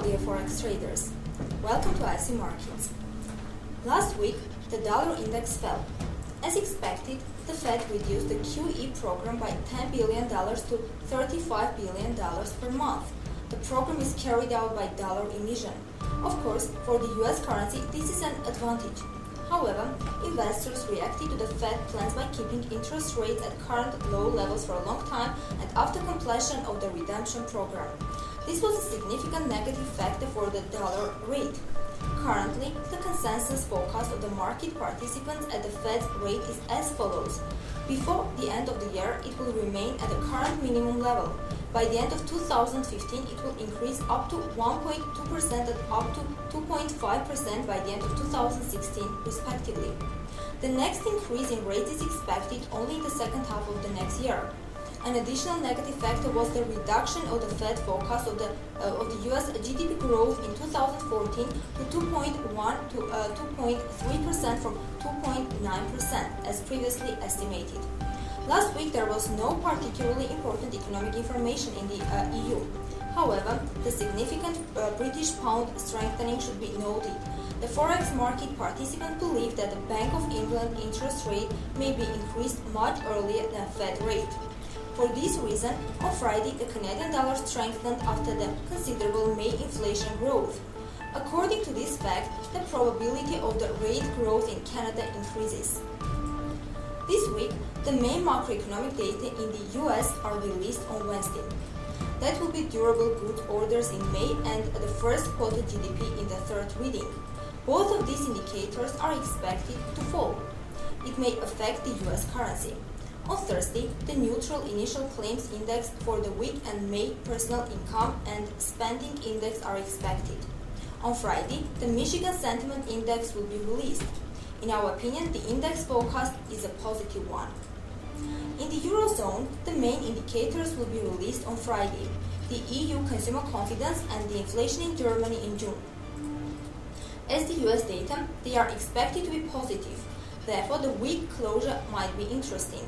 dear Forex traders. Welcome to IFC Markets. Last week, the dollar index fell. As expected, the Fed reduced the QE program by $10 billion to $35 billion per month. The program is carried out by dollar emission. Of course, for the US currency, this is an advantage. However, investors reacted to the Fed plans by keeping interest rates at current low levels for a long time and after completion of the redemption program. This was a significant negative factor for the dollar rate. Currently, the consensus forecast of the market participants at the Fed's rate is as follows. Before the end of the year, it will remain at the current minimum level. By the end of 2015, it will increase up to 1.2% and up to 2.5% by the end of 2016, respectively. The next increase in rates is expected only in the second half of the next year. An additional negative factor was the reduction of the Fed forecast of the US GDP growth in 2014 to 2.1 to 2.3% from 2.9% as previously estimated. Last week there was no particularly important economic information in the EU. However, the significant British pound strengthening should be noted. The Forex market participants believe that the Bank of England interest rate may be increased much earlier than Fed rate. For this reason, on Friday, the Canadian dollar strengthened after the considerable May inflation growth. According to this fact, the probability of the rate growth in Canada increases. This week, the main macroeconomic data in the US are released on Wednesday. That will be durable goods orders in May and the first quarter GDP in the third reading. Both of these indicators are expected to fall. It may affect the US currency. On Thursday, the neutral initial claims index for the week and May personal income and spending index are expected. On Friday, the Michigan sentiment index will be released. In our opinion, the index forecast is a positive one. In the Eurozone, the main indicators will be released on Friday, the EU consumer confidence and the inflation in Germany in June. As the US data, they are expected to be positive. Therefore, the week closure might be interesting.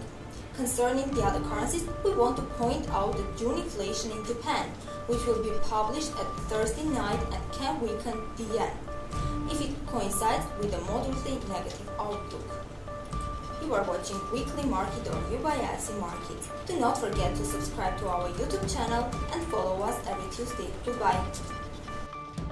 Concerning the other currencies, we want to point out the June inflation in Japan, which will be published at Thursday night and can weaken the yen, if it coincides with a moderately negative outlook. You are watching Weekly Market Overview by 𝗚𝗎 Markets. Do not forget to subscribe to our YouTube channel and follow us every Tuesday. Goodbye.